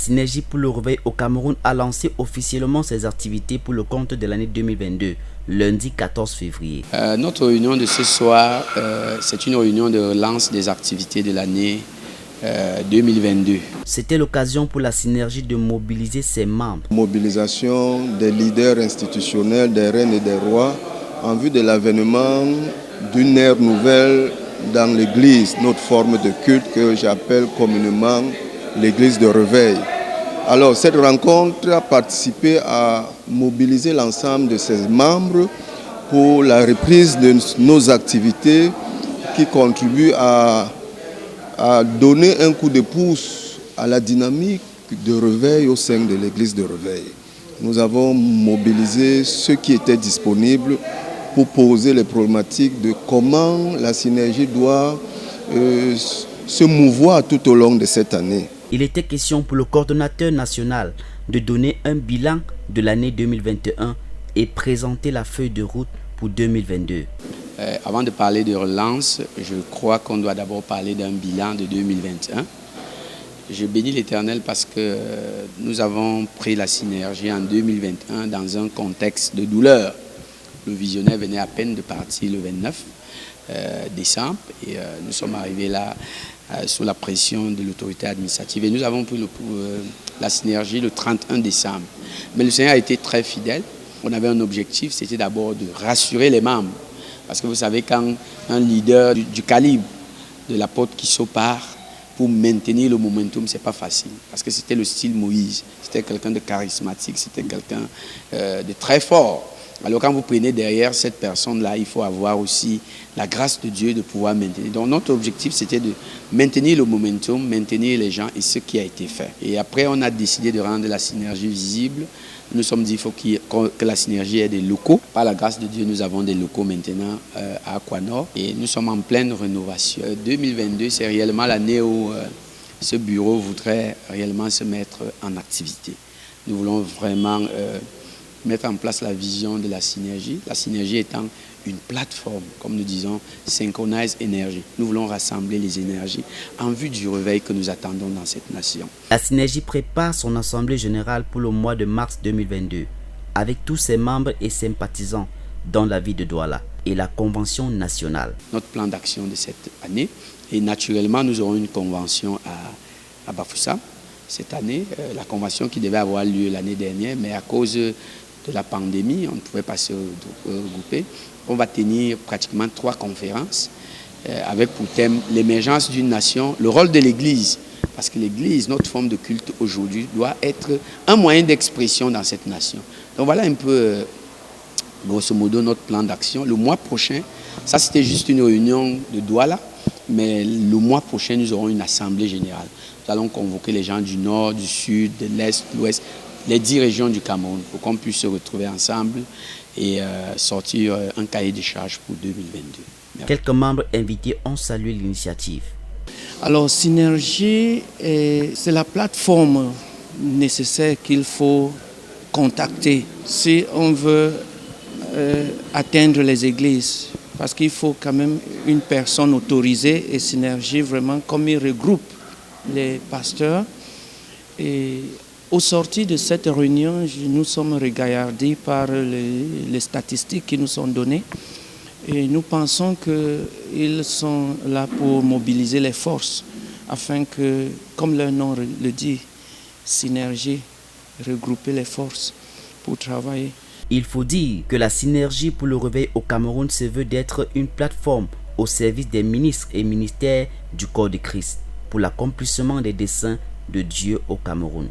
Synergie pour le réveil au Cameroun a lancé officiellement ses activités pour le compte de l'année 2022, lundi 14 février. Notre réunion de ce soir, c'est une réunion de relance des activités de l'année 2022. C'était l'occasion pour la Synergie de mobiliser ses membres. Mobilisation des leaders institutionnels, des reines et des rois, en vue de l'avènement d'une ère nouvelle dans l'Église, notre forme de culte que j'appelle communément l'Église de réveil. Alors cette rencontre a participé à mobiliser l'ensemble de ses membres pour la reprise de nos activités qui contribuent à donner un coup de pouce à la dynamique de réveil au sein de l'Église de réveil. Nous avons mobilisé ceux qui étaient disponibles pour poser les problématiques de comment la synergie doit se mouvoir tout au long de cette année. Il était question pour le coordonnateur national de donner un bilan de l'année 2021 et présenter la feuille de route pour 2022. Avant de parler de relance, je crois qu'on doit d'abord parler d'un bilan de 2021. Je bénis l'Éternel parce que nous avons pris la synergie en 2021 dans un contexte de douleur. Le visionnaire venait à peine de partir le 29 décembre et nous sommes arrivés là sous la pression de l'autorité administrative et nous avons pris la synergie le 31 décembre. Mais le Seigneur a été très fidèle. On avait un objectif, c'était d'abord de rassurer les membres. Parce que vous savez, quand un leader du calibre de l'apôtre Kiso part pour maintenir le momentum, ce n'est pas facile. Parce que c'était le style Moïse. C'était quelqu'un de charismatique, c'était quelqu'un de très fort. Alors quand vous prenez derrière cette personne-là, il faut avoir aussi la grâce de Dieu de pouvoir maintenir. Donc notre objectif, c'était de maintenir le momentum, maintenir les gens et ce qui a été fait. Et après, on a décidé de rendre la synergie visible. Nous nous sommes dit qu'il faut que la synergie ait des locaux. Par la grâce de Dieu, nous avons des locaux maintenant à Aquanor et nous sommes en pleine rénovation. 2022, c'est réellement l'année où ce bureau voudrait réellement se mettre en activité. Nous voulons vraiment mettre en place la vision de la synergie étant une plateforme, comme nous disons, Synchronize Energy. Nous voulons rassembler les énergies en vue du réveil que nous attendons dans cette nation. La synergie prépare son assemblée générale pour le mois de mars 2022, avec tous ses membres et sympathisants dans la ville de Douala et la convention nationale. Notre plan d'action de cette année, et naturellement nous aurons une convention à Bafoussam cette année, la convention qui devait avoir lieu l'année dernière, mais à cause de la pandémie, on ne pouvait pas se regrouper. On va tenir pratiquement 3 conférences avec pour thème l'émergence d'une nation, le rôle de l'Église. Parce que l'Église, notre forme de culte aujourd'hui, doit être un moyen d'expression dans cette nation. Donc voilà un peu, grosso modo, notre plan d'action. Le mois prochain, ça c'était juste une réunion de Douala, mais le mois prochain, nous aurons une assemblée générale. Nous allons convoquer les gens du nord, du sud, de l'est, de l'ouest, les 10 régions du Cameroun pour qu'on puisse se retrouver ensemble et sortir un cahier de charges pour 2022. Merci. Quelques membres invités ont salué l'initiative. Alors, Synergie, c'est la plateforme nécessaire qu'il faut contacter si on veut atteindre les églises. Parce qu'il faut quand même une personne autorisée et Synergie, vraiment, comme il regroupe les pasteurs. Et au sorti de cette réunion, nous sommes regardés par les statistiques qui nous sont données. Et nous pensons qu'ils sont là pour mobiliser les forces afin que, comme leur nom le dit, Synergie, regrouper les forces pour travailler. Il faut dire que la synergie pour le réveil au Cameroun se veut d'être une plateforme au service des ministres et ministères du corps de Christ pour l'accomplissement des desseins de Dieu au Cameroun.